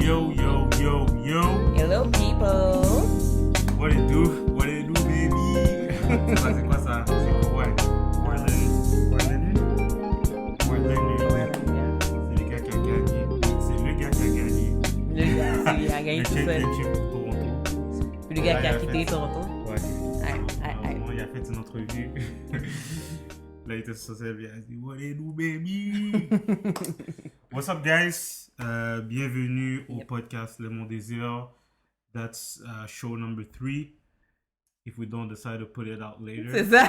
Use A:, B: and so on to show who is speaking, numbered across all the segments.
A: Yo, yo, yo, yo.
B: Hello people.
A: What it do? What it do, baby? C'est quoi ça? C'est quoi? Marlon? C'est le gars qui a gagné. C'est le gars qui a gagné.
B: Le gars, il a gagné tout seul.
A: Championship pour Toronto.
B: Puis le gars qui a quitté Toronto.
A: Ouais.
B: Aïe.
A: Il a fait une entrevue. Là, il était sur scène, il a dit What it do, baby? What's up, guys? Bienvenue au podcast Le Mon Désir. That's show number 3. If we don't decide to put it out later.
B: C'est ça.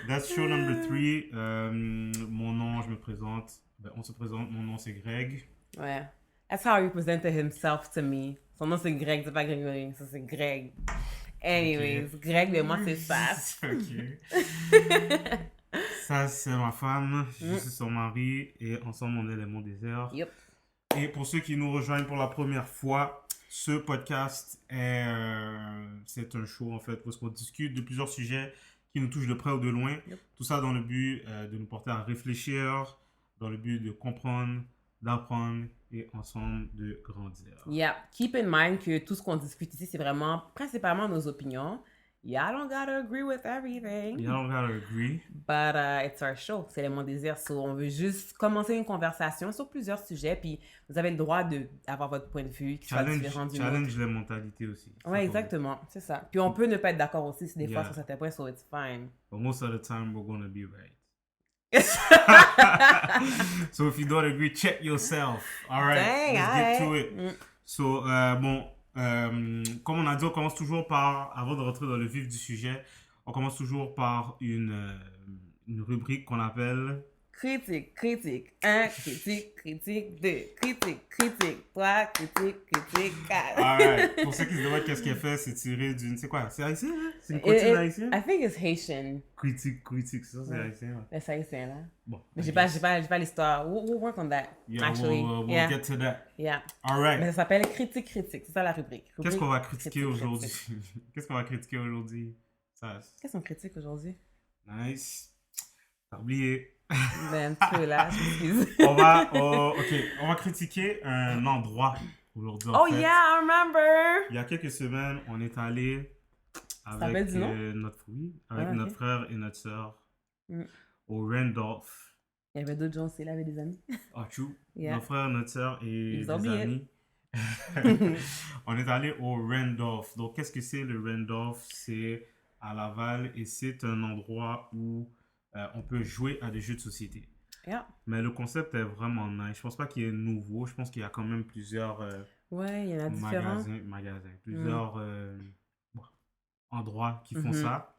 A: That's show number 3. Mon nom, je me présente. On se présente. Mon nom, c'est Greg.
B: Ouais. That's how he presented himself to me. Son nom c'est Greg, c'est pas Grégory, ça c'est Greg. Anyways,
A: Ok.
B: Greg, mais moi c'est Saf.
A: Ok. Ça, c'est ma femme. Je suis son mari. Et ensemble, on est Les Mon Désir.
B: Yep.
A: Et pour ceux qui nous rejoignent pour la première fois, ce podcast c'est un show en fait, parce qu'on discute de plusieurs sujets qui nous touchent de près ou de loin.
B: Yep.
A: Tout ça dans le but de nous porter à réfléchir, dans le but de comprendre, d'apprendre et ensemble de grandir.
B: Yeah. Keep in mind que tout ce qu'on discute ici, c'est vraiment principalement nos opinions. Y'all don't gotta agree with everything.
A: You don't gotta agree.
B: But it's our show, c'est le Mon Désir. So, on veut juste commencer une conversation sur plusieurs sujets, puis vous avez le droit d'avoir votre point de vue qui soit différent du nôtre.
A: Challenge les mentalités aussi.
B: Ouais, exactement, c'est ça. Puis on peut ne pas être d'accord aussi des fois
A: Yeah.
B: sur certains points, so it's fine.
A: But most of the time, we're gonna be right. So if you don't agree, check yourself. All right,
B: Dang,
A: let's get to
B: alright.
A: it. So, comme on a dit, on commence toujours par, avant de rentrer dans le vif du sujet, on commence toujours par une rubrique qu'on appelle...
B: Critique, 1, critique, 2, critique, 3, critique, 4.
A: Alright, pour ceux qui se demandent qu'est-ce qu'elle fait, c'est tiré d'une... C'est quoi? C'est haïtien, hein? C'est une cotine haïtienne?
B: I think it's Haitian.
A: Critique, c'est ça, c'est
B: Ouais.
A: haïtien, ouais.
B: C'est haïtien, là.
A: Bon.
B: Mais j'ai pas l'histoire. We'll work on that,
A: Yeah,
B: actually.
A: we'll
B: yeah.
A: get to that.
B: Yeah.
A: Alright.
B: Mais ça s'appelle critique, c'est ça la rubrique.
A: Qu'est-ce qu'on va critiquer
B: Critique,
A: aujourd'hui?
B: critique.
A: Qu'est-ce qu'on va critiquer aujourd'hui? Ça,
B: Qu'est-ce qu'on critique aujourd'hui?
A: nice. T'as oublié.
B: Ben, un peu là, je m'excuse.
A: On va critiquer un endroit aujourd'hui. en
B: Oh
A: fait.
B: yeah, I remember!
A: Il y a quelques semaines, on est allé
B: s'appelle
A: avec
B: du nom?
A: avec
B: Ok.
A: notre frère et notre sœur
B: Mm.
A: au Randolph.
B: Il y avait d'autres gens aussi là, avec des amis.
A: Ah, true.
B: Yeah.
A: Notre frère, notre sœur et
B: Ils ont
A: des
B: oublié.
A: amis. On est allé au Randolph. Donc, qu'est-ce que c'est le Randolph? C'est à Laval et c'est un endroit où on peut jouer à des jeux de société.
B: Yeah.
A: Mais le concept est vraiment nice. Je pense pas qu'il est nouveau. Je pense qu'il y a quand même plusieurs
B: Ouais, il y en a différents.
A: plusieurs endroits qui font
B: Mhm.
A: ça.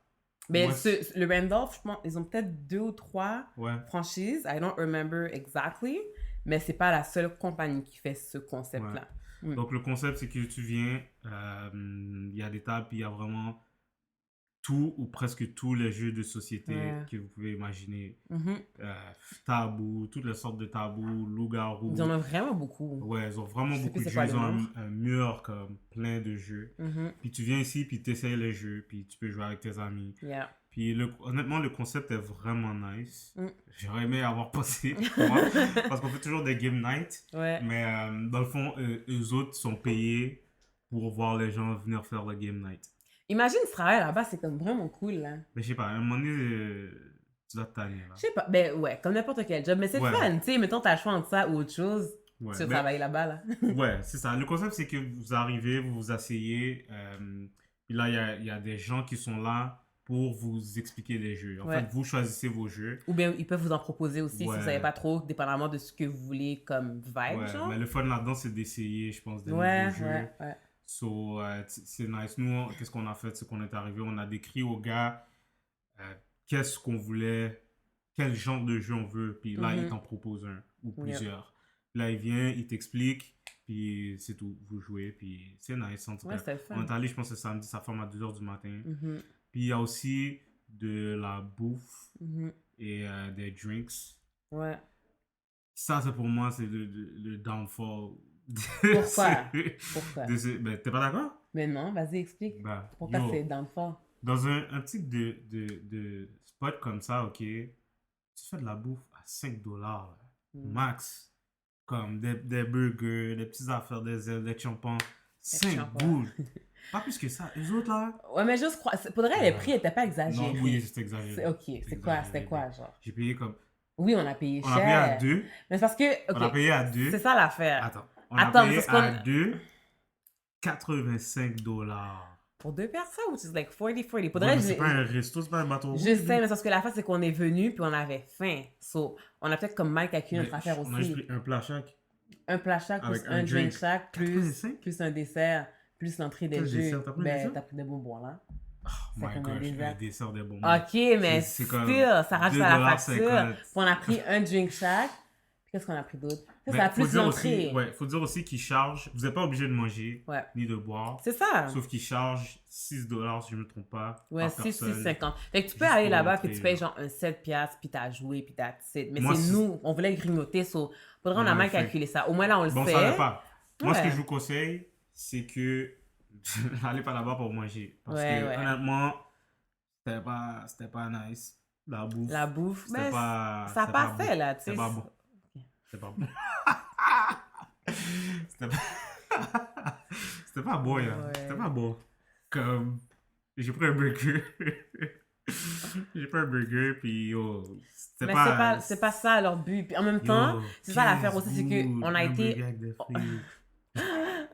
B: Mais
A: Moi,
B: le Randolph, je pense, ils ont peut-être 2 ou 3
A: Ouais.
B: franchises. I don't remember exactly. Mais c'est pas la seule compagnie qui fait ce concept-là. Mm.
A: Donc, le concept, c'est que tu viens, il y a des tables, puis il y a vraiment tout ou presque tous les jeux de société
B: Ouais.
A: que vous pouvez imaginer.
B: Mhm.
A: Tabou, toutes les sortes de tabous, loup-garou.
B: Ils en ont vraiment beaucoup.
A: Ouais, ils ont vraiment
B: Je sais
A: beaucoup
B: plus
A: de
B: c'est
A: jeux.
B: quoi
A: Ils
B: le
A: ont
B: nom.
A: un mur comme plein de jeux.
B: Mhm.
A: Puis tu viens ici, puis tu essayes les jeux, puis tu peux jouer avec tes amis.
B: Yeah.
A: Puis honnêtement, le concept est vraiment nice.
B: Mm.
A: J'aurais aimé avoir passé, moi, parce qu'on fait toujours des game night.
B: Ouais.
A: Mais dans le fond, eux autres sont payés pour voir les gens venir faire le game night.
B: Imagine ce travail là-bas, c'est comme vraiment cool, là.
A: Mais je sais pas, à un moment donné, tu dois te tanner, là.
B: Je sais pas, ben ouais, comme n'importe quel job, mais c'est
A: Ouais.
B: fun, tu sais, mettons t'as le choix entre ça ou autre chose,
A: Ouais,
B: tu
A: mais-
B: travailles là-bas, là.
A: Ouais, c'est ça. Le concept, c'est que vous arrivez, vous vous asseyez, puis là, il y a des gens qui sont là pour vous expliquer les jeux. En
B: Ouais.
A: fait, vous choisissez vos jeux.
B: Ou bien ils peuvent vous en proposer aussi si
A: Ouais.
B: vous savez pas trop, dépendamment de ce que vous voulez comme vibe,
A: Ouais,
B: genre.
A: mais le fun là-dedans, c'est d'essayer, je pense, des
B: Ouais,
A: nouveaux jeux.
B: ouais.
A: So, c'est nice. Nous, qu'est-ce qu'on a fait? C'est qu'on est arrivé, on a décrit aux gars qu'est-ce qu'on voulait, quel genre de jeu on veut, puis là, il
B: Mhm.
A: t'en propose un ou
B: Yep.
A: plusieurs. Là, il vient, il t'explique, puis c'est tout. Vous jouez, puis c'est nice. En tout
B: Ouais,
A: cas,
B: c'était le fun.
A: on est allé, je pense, ce samedi, ça ferme à 2h du matin.
B: Mhm,
A: Puis il y a aussi de la bouffe
B: mhm.
A: et des drinks.
B: Ouais.
A: Ça, c'est pour moi, c'est le downfall.
B: Pourquoi? Pourquoi?
A: Ben, t'es pas d'accord?
B: Mais non, vas-y, explique.
A: Ben,
B: Pourquoi
A: yo,
B: c'est dans le fort?
A: dans un type de spot comme ça, ok, tu fais de la bouffe à $5
B: Mm.
A: max. comme des burgers, des petites affaires, des ailes, des champons. 5
B: champons.
A: boules. Pas plus que ça. Les autres, là...
B: Ouais, mais juste, pour vrai, les prix n'étaient pas
A: Non,
B: exagérés.
A: oui, c'est exagéré.
B: Ok, c'était quoi, genre?
A: J'ai payé comme...
B: Oui, on a payé
A: On
B: cher.
A: a payé à 2.
B: Mais c'est parce que, ok,
A: On a payé à 2.
B: c'est ça l'affaire.
A: Attends. On
B: Attends,
A: a payé
B: parce qu'on-
A: à 2, $85.
B: Pour 2 personnes, which is like 40. Pour
A: Ouais,
B: vrai,
A: mais c'est pas un resto, c'est pas un bateau.
B: je sais, mais parce que la fin, c'est qu'on est venu puis on avait faim. So, on a peut-être comme mal calculé notre affaire
A: On a juste
B: aussi.
A: pris un plat chaque.
B: Un plat chaque, plus
A: Avec
B: un
A: un
B: drink
A: drink.
B: chaque,
A: 85?
B: plus un dessert, plus l'entrée des
A: Quel
B: jeux.
A: dessert? T'as pris un
B: Ben,
A: dessert?
B: t'as pris des bonbons, là.
A: Oh
B: C'est
A: my
B: comme un
A: gosh,
B: dessert.
A: un dessert des bonbons.
B: Ok, mais
A: C'est comme
B: still, ça rajoute à la facture.
A: 2,50.
B: Puis on a pris un drink chaque. Puis qu'est-ce qu'on a pris d'autre? Ça,
A: Mais
B: ça a
A: faut
B: plus
A: dire
B: l'entrée.
A: aussi, ouais, faut dire aussi qu'ils chargent. Vous n'êtes pas obligé de manger
B: Ouais.
A: ni de boire.
B: C'est ça.
A: Sauf qu'ils chargent $6, si je ne me trompe pas.
B: Ouais,
A: par
B: 6,
A: personne.
B: 6,50. Fait que tu peux
A: Juste
B: aller
A: pour
B: là-bas
A: l'entrée,
B: puis tu payes
A: là.
B: genre un 7 piastres puis t'as joué puis t'as it. Mais
A: Moi,
B: c'est
A: c'est-
B: nous, on voulait grignoter, so faudrait on a
A: On
B: mal
A: l'a fait.
B: calculé ça. Au moins là, on le
A: Bon,
B: sait.
A: ça va pas. Moi, ce
B: Ouais.
A: que je vous conseille, c'est que allez pas là-bas pour manger. Parce
B: Ouais,
A: que,
B: ouais.
A: honnêtement, c'était pas nice. La bouffe.
B: La bouffe,
A: C'était
B: ben,
A: pas.
B: ça
A: c'était pas
B: passait
A: bon.
B: là, tu sais.
A: C'était pas bon. C'était pas bon. C'était pas... C'était pas bon, là.
B: Ouais.
A: C'était pas bon. Comme... J'ai pris un burger. J'ai pris un burger, puis yo... C'était
B: Mais
A: pas...
B: c'est pas ça leur but. Puis en même temps,
A: Yo,
B: c'est ça l'affaire
A: 15
B: aussi, c'est que
A: boules,
B: on a
A: un
B: été
A: burger avec des frites.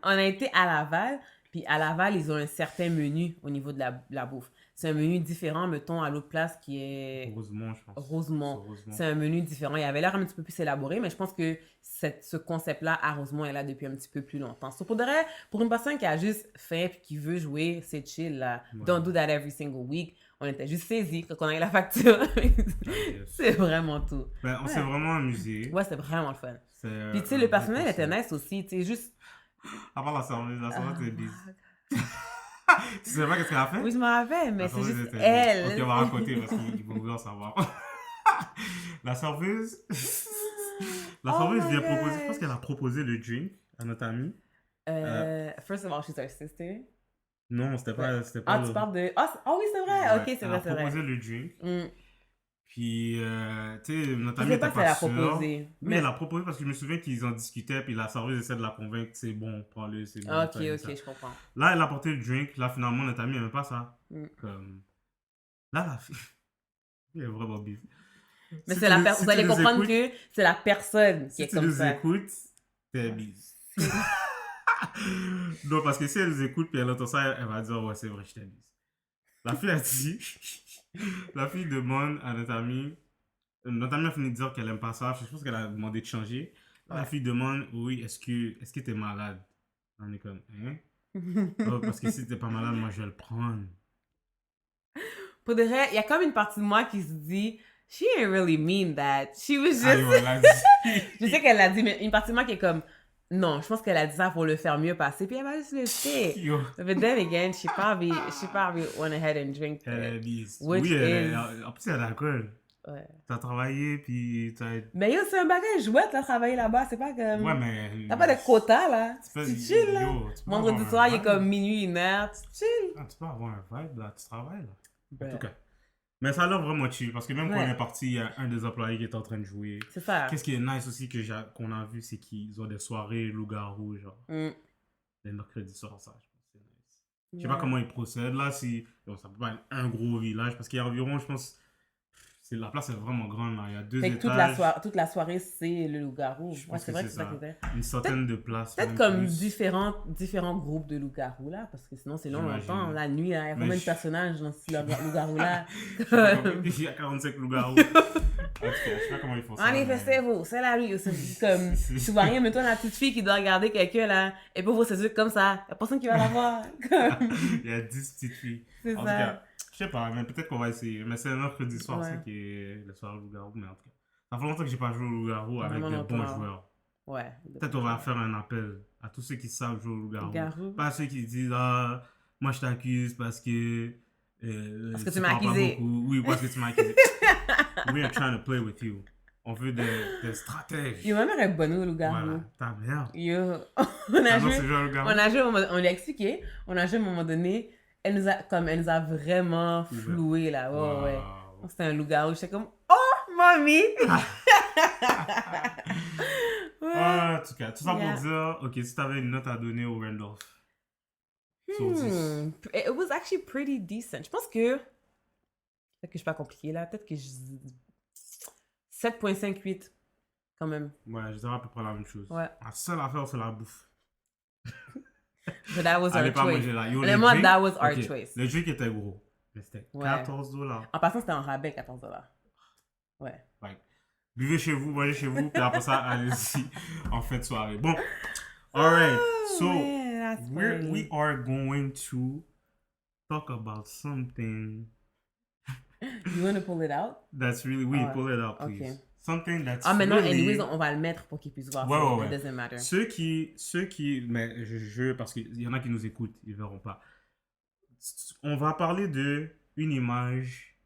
B: on a été à Laval, puis à Laval, ils ont un certain menu au niveau de la bouffe. C'est un menu différent, mettons, à l'autre place qui est
A: Rosemont, je pense.
B: Rosemont.
A: C'est Rosemont.
B: C'est un menu différent. Il avait l'air un petit peu plus élaboré, mais je pense que ce concept-là, à Rosemont, est là depuis un petit peu plus longtemps. So, pour une personne qui a juste faim et qui veut jouer, c'est chill, là.
A: Ouais.
B: Don't do that every single week. On était juste saisis quand on a eu la facture. C'est vraiment tout.
A: Ben, on s'est vraiment amusé.
B: Ouais, c'est vraiment le fun.
A: C'est,
B: Puis, tu sais,
A: un
B: le
A: bon
B: personnel était
A: concept.
B: nice aussi. Tu sais, juste...
A: À part la serveuse c'est bise.
B: Ah,
A: Tu sais pas qu'est-ce qu'elle a fait?
B: oui, je m'en rappelle, mais
A: La
B: c'est
A: serveuse
B: juste
A: était
B: elle.
A: bise. Ok, on va raconter parce qu'ils vont vouloir savoir. La serveuse... La
B: Oh
A: serveuse
B: my
A: vient proposer...
B: gosh.
A: Je pense qu'elle a proposé le drink à notre amie.
B: First of all, she's our sister.
A: Non, c'était pas...
B: Ah, tu parles de... Ah, oui, c'est vrai.
A: Ouais,
B: Ok, c'est
A: elle
B: vrai,
A: a
B: c'est vrai.
A: proposé le drink.
B: Mm.
A: Puis, tu sais, notre
B: Je
A: amie
B: sais pas
A: était
B: si elle a
A: pas sûre.
B: proposé.
A: Oui,
B: Mais...
A: elle a proposé parce que je me souviens qu'ils en discutaient, puis la serveuse essaie de la convaincre, c'est bon, prends-le, c'est bon.
B: Ah, ok,
A: t'as aimé
B: ok,
A: ça.
B: je comprends.
A: Là, elle a apporté le drink, là, finalement, notre amie n'aimait pas ça.
B: Mm.
A: Comme... Là, la fille... Elle est vraiment bise.
B: Mais
A: Si
B: c'est
A: tu
B: la
A: nous-
B: personne.
A: si
B: vous allez
A: tu nous
B: comprendre
A: écoutes-
B: que c'est la personne qui
A: Si
B: est
A: tu
B: comme
A: nous
B: ça.
A: écoutes, t'es bise. Non, parce que si elle nous écoute, puis elle entend ça, elle va dire, ouais, c'est vrai, je t'ai bise. La fille a dit... La fille demande à notre amie... Notre amie a fini de dire qu'elle aime pas ça. Je pense qu'elle a demandé de changer. Là, la fille demande, oui, est-ce que t'es malade? On est comme, hein? Oh, parce que si t'es pas malade, moi, je vais le prendre.
B: Pour de vrai, il y a comme une partie de moi qui se dit, she ain't really mean that. She was just...
A: Ah, yo, elle a dit.
B: Je sais qu'elle l'a dit, mais une partie de moi qui est comme, non, je pense qu'elle a dit ça pour le faire mieux passer, puis elle va juste le faire.
A: Yo,
B: But then again, she probably went ahead and drank
A: elle est
B: it.
A: bise.
B: Which
A: Oui,
B: is-
A: en plus, elle a l'alcool.
B: Ouais.
A: T'as travaillé, puis t'as...
B: Mais yo, c'est un bagage jouette, là, travailler là-bas. C'est pas comme...
A: Ouais, mais...
B: T'as pas de quota, là. Tu chill, là.
A: Yo, tu peux
B: Vendredi
A: avoir un
B: soir, il est
A: vibe.
B: comme minuit, 1h. Tu chill.
A: Ah, tu peux avoir un vibe, là, tu travailles, là. En
B: Ouais.
A: tout cas. Mais ça a l'air vraiment chill, parce que même quand
B: Ouais.
A: on est parti, il y a un des employés qui est en train de jouer.
B: C'est ça.
A: Qu'est-ce qui est nice aussi qu'on a vu, c'est qu'ils ont des soirées loup-garou, genre,
B: Mm.
A: les mercredis soirs, ça, je pense que c'est nice. Je sais pas comment ils procèdent, là, si... Bon, ça peut pas être un gros village, parce qu'il y a environ, je pense... La place est vraiment grande, là. Il y a 2
B: Fait que
A: étages.
B: toute la soirée, c'est le loup-garou.
A: Je
B: Ouais,
A: pense
B: c'est
A: que
B: vrai que
A: c'est
B: c'est ça
A: ça.
B: qui était.
A: Une centaine de places.
B: Peut-être
A: même
B: comme
A: plus.
B: différents groupes de loups-garous, là, parce que sinon, c'est long,
A: J'imagine.
B: longtemps. La nuit, là, il y a
A: Mais
B: combien de
A: je-
B: personnages dans ce loup-garou, là?
A: Je sais pas comment- Il y a 45 loups-garous. En tout cas, je sais pas comment ils font ça.
B: Manifestez-vous, c'est la rue. C'est comme, tu vois rien, mais toi, la petite fille qui doit regarder quelqu'un, là, et pour ouvrir ses yeux comme ça, y a personne qui va la voir. Comme,
A: Il y a 10 petites filles.
B: c'est
A: En tout
B: ça.
A: cas, je sais pas, mais peut-être qu'on va essayer. Mais c'est un mercredi soir,
B: Ouais.
A: c'est qui est le soir au loup-garou. Mais en tout cas, ça fait longtemps que j'ai pas joué au loup-garou avec
B: Vraiment
A: des bons
B: longtemps.
A: joueurs.
B: Ouais.
A: Peut-être on va faire un appel à tous ceux qui savent jouer au loup-garou.
B: Loup-garou.
A: Pas ceux qui disent, ah, moi je t'accuse parce que.
B: Parce que tu
A: tu
B: m'as
A: parles pas
B: accusé.
A: beaucoup. Oui, parce que tu m'as accusé. We are trying to play with you. On veut des stratèges.
B: Yo, ma mère est bonne au loup-garou.
A: Voilà, ta mère.
B: Yo, on a
A: Ah non,
B: joué.
A: c'est joué au loup-garou.
B: On a joué, on lui a expliqué, on a joué à un moment donné, elle nous a vraiment
A: Ouvert.
B: floué là, ouais, ouais.
A: Wow.
B: C'était un loup-garou, j'étais comme, oh, mamie!
A: Ah, En tout cas, tout ça
B: Yeah.
A: pour dire, ok, si t'avais une note à donner au Randolph sur 10.
B: It was actually pretty decent. Je pense que... Peut-être que je suis pas compliqué là. Peut-être que je... 7.58 quand même.
A: Ouais, je dirais à peu près la même chose.
B: Ouais.
A: La seule affaire, c'est la bouffe.
B: But that was
A: Allez
B: our
A: pas
B: choice.
A: manger là. Yo,
B: Honnêtement,
A: drink,
B: that was our
A: ok,
B: choice.
A: le drink était gros. Mais c'était
B: Ouais.
A: $14.
B: En passant, c'était en rabais, 14 $. Ouais.
A: Like, buvez chez vous, mangez chez vous, puis après ça, allez-y en fin de soirée. Bon, alright. So,
B: Man, that's funny.
A: we are going to talk about something
B: You want to pull it out?
A: that's really... Oui, pull it out, please.
B: Okay.
A: Something that's
B: Ah, mais non,
A: really...
B: anyways, on va le mettre pour qu'ils puissent voir.
A: Ouais,
B: so
A: ouais,
B: It
A: ouais.
B: doesn't matter.
A: Ceux qui, mais parce qu'il y en a qui nous écoutent, ils verront pas. On va parler de une image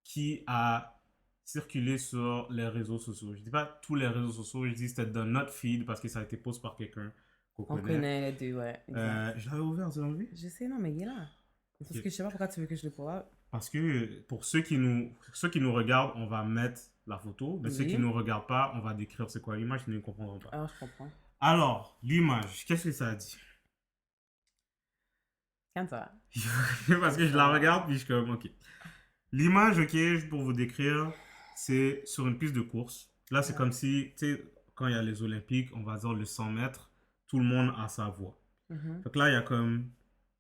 A: qui a circulé sur les réseaux sociaux. Je dis pas tous les réseaux sociaux, je dis c'était dans notre feed parce que ça a été posté par quelqu'un qu'on
B: On
A: connaît.
B: connaît les deux, ouais. exact.
A: Je l'avais ouvert, tu l'as enlevé?
B: Je sais, non, mais il est là. C'est parce
A: Ok.
B: que je sais pas pourquoi tu veux que je le pull out.
A: Parce que pour ceux qui nous regardent, on va mettre la photo. Mais ceux
B: Oui.
A: qui nous regardent pas, on va décrire c'est quoi l'image, ils ne comprendront pas.
B: Ah, je comprends.
A: Alors, l'image, qu'est-ce que ça dit?
B: Quand ça va?
A: Parce que je la regarde, puis je suis comme, ok. L'image, ok, juste pour vous décrire, c'est sur une piste de course. Là, c'est
B: Ouais.
A: comme si, tu sais, quand il y a les Olympiques, on va dire le 100 mètres, tout le monde a sa voix.
B: Mhm.
A: Donc là, il y a comme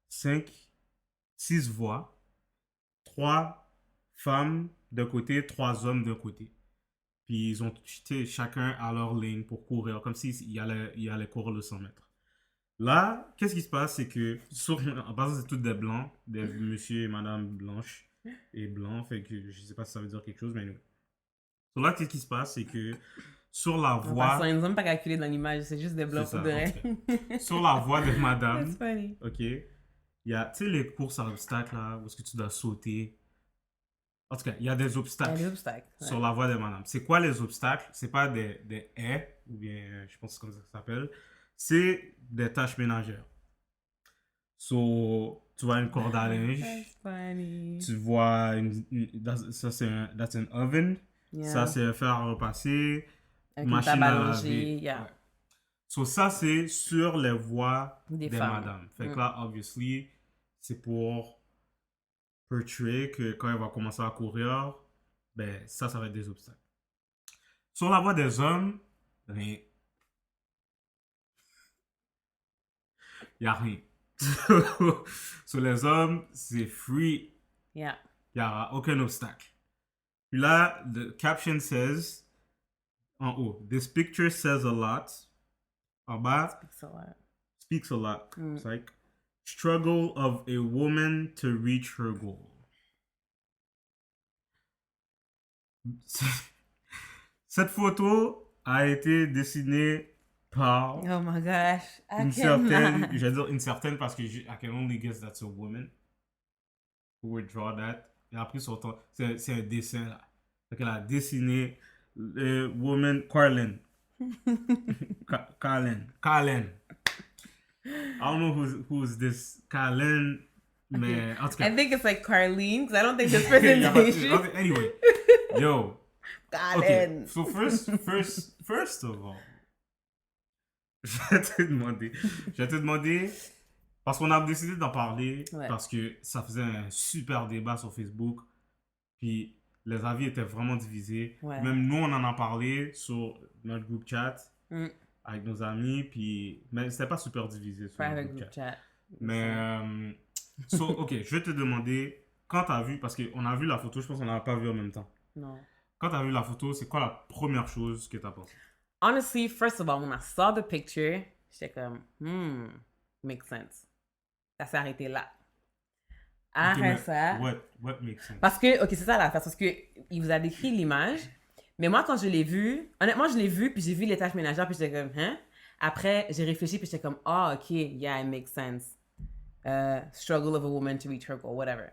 A: 6 voix, 3 femmes d'un côté, 3 hommes d'un côté. Puis ils ont, tu sais, chacun à leur ligne pour courir, comme s'ils allaient courir le 100 mètres. Là, qu'est-ce qui se passe, c'est que, en passant, c'est toutes des blancs, des monsieur et madame blanches et blancs, fait que je sais pas si ça veut dire quelque chose, mais anyway. So là, qu'est-ce qui se passe, c'est que sur la
B: En passant,
A: voix,
B: ils nous ont pas calculé dans l'image, c'est juste des blancs
A: C'est
B: pour
A: ça,
B: de vrai.
A: sur la voix de madame,
B: That's funny.
A: ok, il y a, tu sais, les courses à obstacles, là, où est-ce que tu dois sauter. En tout cas, il y a des
B: Il y a
A: obstacles
B: des obstacles. ouais.
A: sur la voie de madame. C'est quoi les obstacles? C'est pas des haies, ou bien, je pense que c'est comme ça que ça s'appelle. C'est des tâches ménagères. So, tu vois une corde à linge,
B: That's funny.
A: tu vois ça c'est that's an oven,
B: Yeah.
A: ça c'est un fer à repasser,
B: Avec une
A: machine
B: table à
A: à
B: langer,
A: laver.
B: yeah.
A: Ouais. So, ça c'est sur les voies
B: Des
A: des
B: femmes.
A: madames. Fait que là, obviously, c'est pour portray que quand elle va commencer à courir, ben ça va être des obstacles. Sur la voie des hommes, rien. Il n'y a rien. Sur les hommes, c'est free.
B: Yeah.
A: Il n'y aura aucun obstacle. Puis là, the caption says, en haut, this picture says a lot. En bas,
B: So,
A: speaks a lot.
B: Mm.
A: It's like, struggle of a woman to reach her goal. Cette photo a été dessinée par
B: oh my gosh. I
A: une
B: cannot.
A: certaine, je vais dire une certaine parce que I can only guess that's a woman who would draw that. Et après, c'est un dessin là. Donc elle a dessiné woman, Carlin. Carlin. I don't know who's this Carlin, mais en tout cas.
B: I think it's like Carlene, because I don't think this person's Asian.
A: Anyway, yo. Okay,
B: Carlene.
A: so first of all, je vais te demander, parce qu'on a décidé d'en parler,
B: Ouais.
A: parce que ça faisait un super débat sur Facebook, puis les avis étaient vraiment divisés.
B: Ouais.
A: Même nous, on en a parlé sur notre groupe chat
B: Mm.
A: avec nos amis, puis mais c'était pas super divisé sur
B: Private
A: notre
B: group
A: group chat.
B: chat.
A: Mais, ok, je vais te demander, quand t'as vu, parce qu'on a vu la photo, je pense qu'on n'a pas vu en même temps.
B: No.
A: Quand t'as vu la photo, c'est quoi la première chose que t'as pensé?
B: Honestly, first of all, when I saw the picture, j'étais comme, makes sense. Ça s'est arrêté là.
A: Ok, mais
B: Après ça.
A: what makes sense?
B: Parce que, ok, c'est ça la face, parce que il vous a décrit l'image, mais moi, quand je l'ai vu, honnêtement, je l'ai vu, puis j'ai vu les tâches ménagères, puis j'étais comme, hein? Après, j'ai réfléchi, puis j'étais comme, ah, ok, yeah, it makes sense. Struggle of a woman to reach her goal, whatever.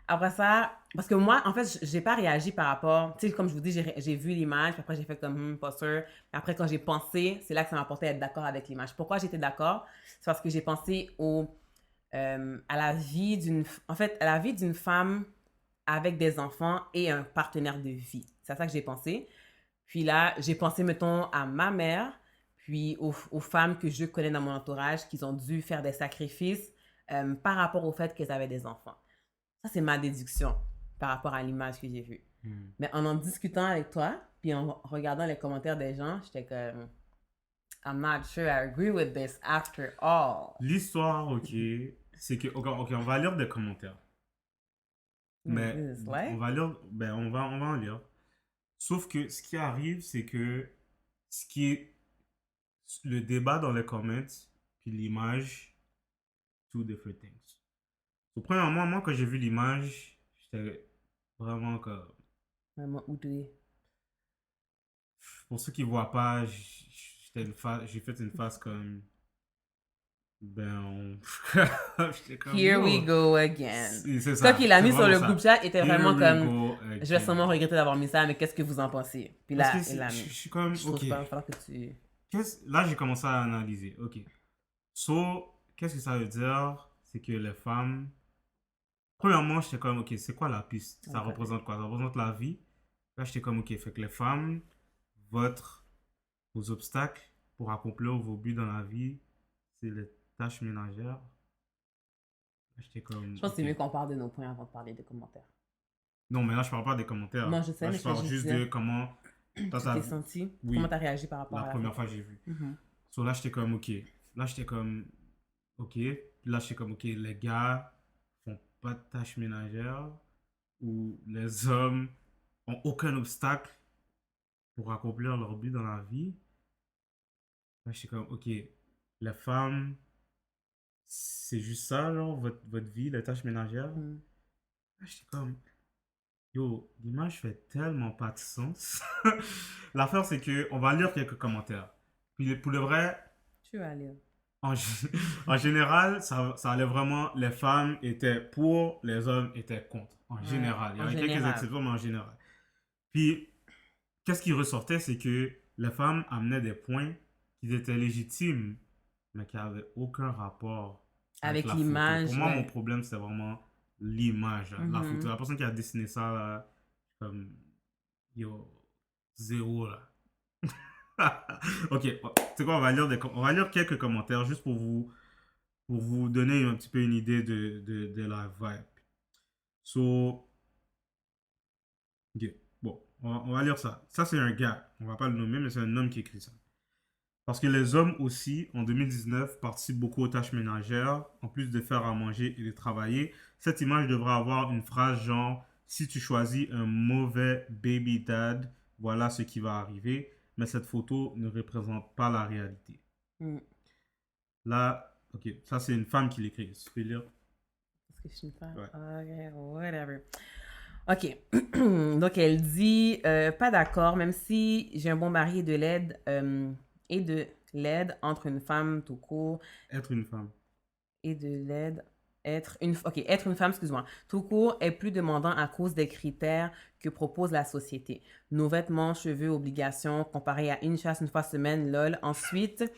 B: Après ça, parce que moi, en fait, j'ai pas réagi par rapport, tu sais, comme je vous dis, j'ai vu l'image, puis après j'ai fait comme, pas sûr. Après, quand j'ai pensé, c'est là que ça m'a porté à être d'accord avec l'image. Pourquoi j'étais d'accord? C'est parce que j'ai pensé à la vie d'une femme avec des enfants et un partenaire de vie. C'est à ça que j'ai pensé. Puis là, j'ai pensé, mettons, à ma mère, puis aux femmes que je connais dans mon entourage qui ont dû faire des sacrifices par rapport au fait qu'elles avaient des enfants. Ça, c'est ma déduction par rapport à l'image que j'ai vue. Mais en discutant avec toi, puis en regardant les commentaires des gens, j'étais comme... I'm not sure I agree with this after all.
A: L'histoire, ok, c'est que... Ok, on va lire des commentaires. Mais on va lire... Ben, on va en lire. Sauf que ce qui arrive, c'est que ce qui est le débat dans les comments, puis l'image, two different things. So, premièrement, moi, quand j'ai vu l'image, j'étais vraiment comme...
B: Vraiment outré.
A: Pour ceux qui ne voient pas, j'ai fait une face comme... Ben, j'étais comme...
B: Here
A: yo.
B: we go again.
A: C'est ça.
B: Toi qui l'a mis sur le
A: ça.
B: groupe chat était
A: Here
B: vraiment
A: we
B: comme...
A: go
B: Je vais
A: again.
B: sûrement regretter d'avoir mis ça, mais qu'est-ce que vous en pensez? Puis là,
A: Parce que
B: elle l'a
A: je
B: mis.
A: suis comme...
B: Je trouve
A: Ok.
B: pas, il va falloir que tu...
A: Là, j'ai commencé à analyser. Ok. So, qu'est-ce que ça veut dire? C'est que les femmes... Premièrement, j'étais comme, ok, c'est quoi la piste? Ça
B: Ok.
A: représente quoi? Ça représente la vie. Là, j'étais comme, ok, fait que les femmes votent aux obstacles pour accomplir vos buts dans la vie. C'est les tâches ménagères. Là, j'étais comme...
B: Je pense que c'est
A: ok.
B: mieux qu'on parle de nos points avant de parler des commentaires.
A: Non, mais là, je parle pas des commentaires.
B: Non, je sais,
A: Là,
B: mais
A: je parle
B: je
A: juste
B: disais-
A: de comment... Toi,
B: Tu
A: t'as
B: t'es
A: vu
B: senti?
A: Oui.
B: Comment t'as réagi par rapport
A: la
B: à...
A: première fois que j'ai vu.
B: Mhm.
A: So, là, j'étais comme, ok. Là, j'étais comme, ok. Puis là, j'étais comme, ok, les gars font pas de tâches ménagères ou les hommes ont aucun obstacle pour accomplir leur but dans la vie. Là, j'étais comme, ok, les femmes, c'est juste ça, genre, votre vie, les tâches ménagères.
B: Mhm.
A: Là, j'étais comme, yo, l'image fait tellement pas de sens. L'affaire, c'est que on va lire quelques commentaires. Puis pour le vrai,
B: Tu vas aller.
A: en général, ça allait vraiment, les femmes étaient pour, les hommes étaient contre. En
B: Ouais,
A: général. Il y
B: en
A: avait quelques
B: général.
A: exceptions, mais en général. Puis, qu'est-ce qui ressortait, c'est que les femmes amenaient des points qui étaient légitimes, mais qui n'avaient aucun rapport
B: Avec
A: la
B: l'image,
A: photo. Pour moi,
B: ouais.
A: mon problème, c'est vraiment l'image, là, la
B: Mhm.
A: photo. La personne qui a dessiné ça, là, comme, yo, zéro, là. Ok, c'est quoi, on va lire quelques commentaires juste pour vous donner un petit peu une idée de la vibe. So, ok, bon, on va lire ça. Ça, c'est un gars, on va pas le nommer, mais c'est un homme qui écrit ça. Parce que les hommes aussi, en 2019, participent beaucoup aux tâches ménagères, en plus de faire à manger et de travailler. Cette image devrait avoir une phrase genre, si tu choisis un mauvais baby dad, voilà ce qui va arriver. Mais cette photo ne représente pas la réalité.
B: Mhm.
A: Là, ok, ça c'est une femme qui l'écrit. Tu peux lire?
B: Est-ce que je suis une femme?
A: Ouais.
B: Ok, whatever. Ok. Donc, elle dit pas d'accord, même si j'ai un bon mari et de l'aide entre une femme tout court
A: Être une femme.
B: et de l'aide. Être une femme, excuse-moi, tout court est plus demandant à cause des critères que propose la société. Nos vêtements, cheveux, obligations, comparés à une chasse une fois semaine, lol. Ensuite,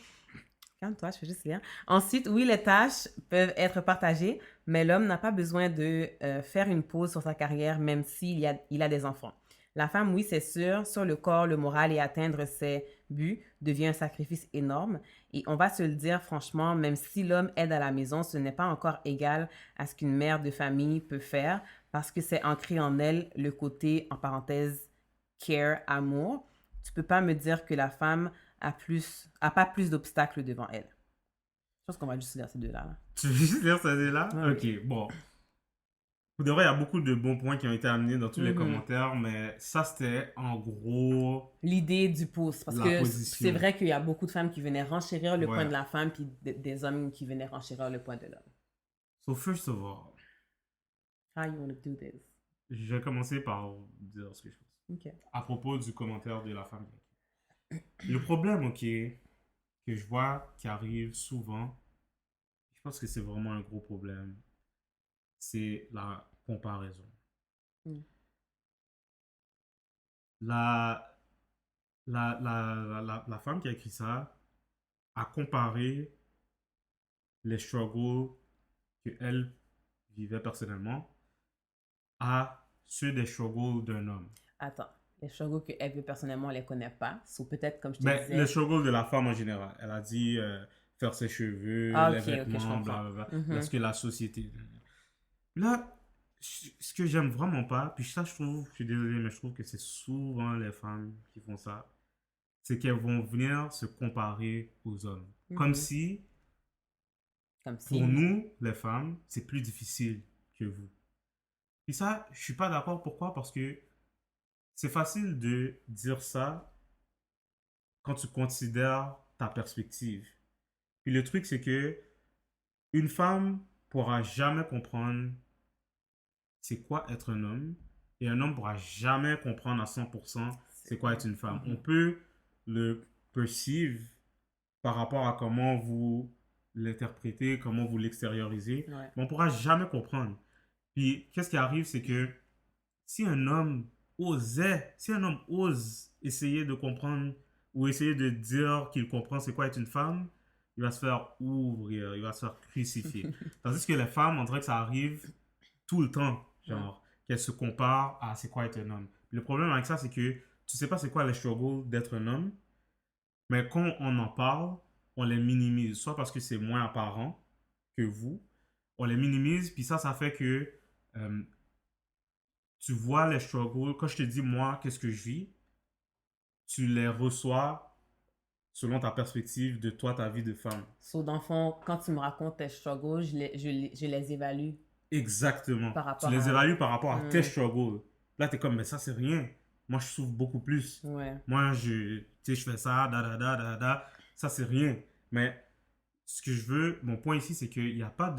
B: calme-toi, je fais juste lire. Ensuite, oui, les tâches peuvent être partagées, mais l'homme n'a pas besoin de faire une pause sur sa carrière, même s'il il a des enfants. La femme, oui, c'est sûr, sur le corps, le moral et atteindre ses buts devient un sacrifice énorme. Et on va se le dire franchement, même si l'homme aide à la maison, ce n'est pas encore égal à ce qu'une mère de famille peut faire parce que c'est ancré en elle le côté, en parenthèse, care, amour. Tu peux pas me dire que la femme a pas plus d'obstacles devant elle. Je pense qu'on va juste lire ces deux-là. Là.
A: Tu veux juste lire ça là?
B: Ouais.
A: Ok, bon. Pour de vrai, il y a beaucoup de bons points qui ont été amenés dans tous les
B: Mhm.
A: commentaires, mais ça c'était en gros
B: L'idée du pouce. Parce
A: La
B: que
A: position.
B: c'est vrai qu'il y a beaucoup de femmes qui venaient renchérir le
A: Ouais.
B: point de la femme, puis des hommes qui venaient renchérir le point de l'homme.
A: So first of all,
B: How you want to do this?
A: je vais commencer par dire ce que je pense.
B: Ok.
A: À propos du commentaire de la femme. Le problème, ok, que je vois qui arrive souvent, je pense que c'est vraiment un gros problème, c'est la comparaison.
B: Mm.
A: La femme qui a écrit ça a comparé les struggles qu'elle vivait personnellement à ceux des struggles d'un homme.
B: Attends. les struggles qu'elle veut personnellement, elle les connaît pas. Ou peut-être, comme je te
A: Ben,
B: disais...
A: le struggle de la femme en général. Elle a dit faire ses cheveux,
B: Ah,
A: les
B: ok, je
A: vêtements,
B: comprends.
A: blablabla. Là,
B: Mhm.
A: ce que la société. Là, ce que j'aime vraiment pas, puis ça, je suis désolé, mais je trouve que c'est souvent les femmes qui font ça, c'est qu'elles vont venir se comparer aux hommes. Comme
B: Mhm.
A: si,
B: Comme
A: pour
B: si...
A: nous, les femmes, c'est plus difficile que vous. Puis ça, je suis pas d'accord. Pourquoi? Parce que c'est facile de dire ça quand tu considères ta perspective. Puis le truc, c'est que une femme pourra jamais comprendre c'est quoi être un homme et un homme pourra jamais comprendre à 100% c'est quoi être une femme. On
B: Mhm.
A: peut le perceive par rapport à comment vous l'interprétez, comment vous l'extériorisez,
B: Ouais.
A: mais on pourra jamais comprendre. Puis qu'est-ce qui arrive, c'est que si un homme si un homme ose essayer de comprendre ou essayer de dire qu'il comprend c'est quoi être une femme, il va se faire ouvrir, il va se faire crucifier. Tandis que les femmes, on dirait que ça arrive tout le temps,
B: Ouais.
A: genre, qu'elles se comparent à c'est quoi être un homme. Puis le problème avec ça, c'est que tu sais pas c'est quoi les struggles d'être un homme, mais quand on en parle, on les minimise, soit parce que c'est moins apparent que vous, on les minimise, puis ça fait que euh, tu vois les struggles. Quand je te dis, moi, qu'est-ce que je vis, tu les reçois selon ta perspective de toi, ta vie de femme.
B: So, dans le fond, quand tu me racontes tes struggles, je les évalue
A: Exactement.
B: par
A: Tu
B: rapport
A: les
B: à...
A: évalues par rapport à tes
B: Hmm.
A: struggles. Là, tu es comme, mais ça, c'est rien. Moi, je souffre beaucoup plus.
B: Ouais.
A: Moi, tu sais, je fais ça, da. Ça, c'est rien. Mais ce que je veux, mon point ici, c'est qu'il n'y a pas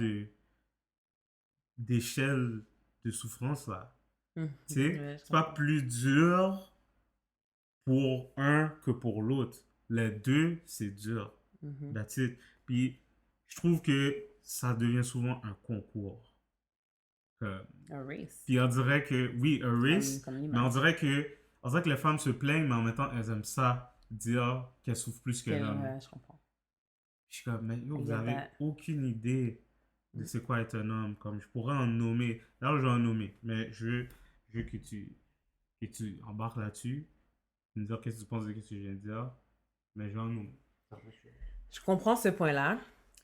A: d'échelle de souffrance là.
B: Mhm.
A: Tu sais,
B: Ouais, je
A: c'est pas
B: comprends.
A: plus dur pour un que pour l'autre. Les deux, c'est dur.
B: Mhm.
A: That's it. Puis, je trouve que ça devient souvent un concours. Comme,
B: A race.
A: puis on dirait que, oui, un race,
B: Comme
A: mais
B: l'image.
A: on dirait que les femmes se plaignent, mais en même temps, elles aiment ça, dire qu'elles souffrent plus qu'un homme.
B: Ouais, je comprends.
A: Je suis comme, mais yo,
B: Il
A: vous
B: y a
A: avez
B: that.
A: aucune idée de
B: Mm.
A: c'est quoi être un homme. Comme je pourrais en nommer. Là, je vais en nommer, mais je veux que tu embarques là-dessus, me dire qu'est-ce que tu penses de ce que je viens de dire, mais je vais en nommer.
B: Je comprends ce point-là.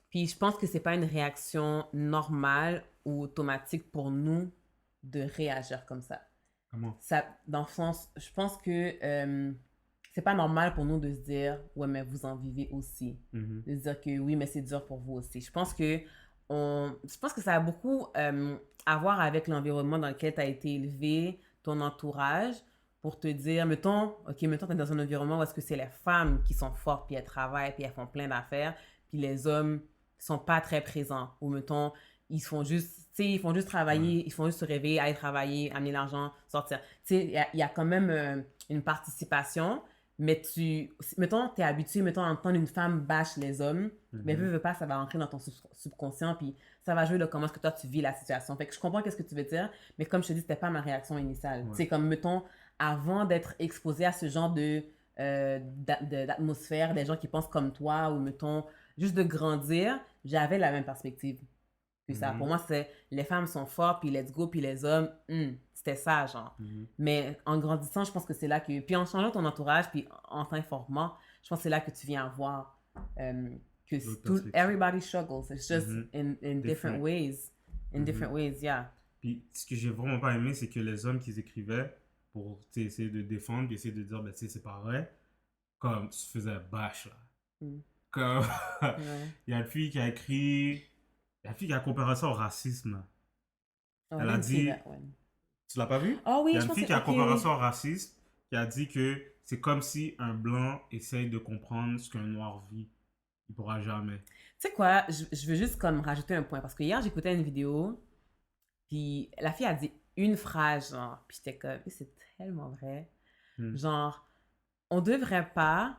B: Puis je pense que c'est pas une réaction normale ou automatique pour nous de réagir comme ça.
A: Comment?
B: Ça, dans le sens, je pense que c'est pas normal pour nous de se dire, ouais, mais vous en vivez aussi.
A: Mhm.
B: De se dire que oui, mais c'est dur pour vous aussi. Je pense que ça a beaucoup à voir avec l'environnement dans lequel tu as été élevé, ton entourage, pour te dire, mettons, ok, mettons, tu es dans un environnement où est-ce que c'est les femmes qui sont fortes, puis elles travaillent, puis elles font plein d'affaires, puis les hommes sont pas très présents. Ou mettons, ils font juste travailler,
A: Ouais.
B: ils font juste se réveiller, aller travailler, amener l'argent, sortir. Tu sais, il y a quand même une participation, mais mettons, tu es habitué, mettons, à entendre une femme bâche les hommes, mais
A: Mhm.
B: veux pas, ça va rentrer dans ton subconscient, puis ça va jouer de comment est-ce que toi tu vis la situation. Fait que je comprends qu'est-ce que tu veux dire, mais comme je te dis, c'était pas ma réaction initiale.
A: Ouais.
B: Tu sais, comme, mettons, avant d'être exposé à ce genre d'atmosphère, des gens qui pensent comme toi, ou mettons, juste de grandir, j'avais la même perspective que ça. Pour
A: Mhm.
B: moi, c'est les femmes sont fortes, puis let's go, puis les hommes, c'était ça, genre.
A: Mhm.
B: Mais en grandissant, je pense que c'est là que. Puis en changeant ton entourage, puis en t'informant, je pense que c'est là que tu viens voir que
A: L'autre perspective.
B: everybody struggles. It's just
A: Mhm.
B: in different
A: Different.
B: ways. In
A: Mhm.
B: different ways, yeah.
A: Puis ce que j'ai vraiment pas aimé, c'est que les hommes qui écrivaient pour tu sais, essayer de défendre, puis essayer de dire, ben tu sais, c'est pas vrai, comme tu faisais bâche là.
B: Mm.
A: Comme,
B: Ouais.
A: il y a une fille qui a écrit, il y a une fille qui a comparé ça au racisme. Là.
B: Oh,
A: Elle
B: I
A: a
B: didn't see
A: dit,
B: that one.
A: tu l'as pas vu?
B: Oh
A: Il
B: oui,
A: y a
B: je
A: une
B: pense
A: fille
B: que.
A: qui a
B: Ok,
A: comparé
B: oui.
A: ça au racisme, qui a dit que c'est comme si un blanc essaye de comprendre ce qu'un noir vit. Il pourra jamais.
B: Tu sais quoi, je veux juste comme rajouter un point parce que hier j'écoutais une vidéo, puis la fille a dit une phrase, genre, puis j'étais comme, c'est tellement vrai.
A: Hmm.
B: Genre, on devrait pas,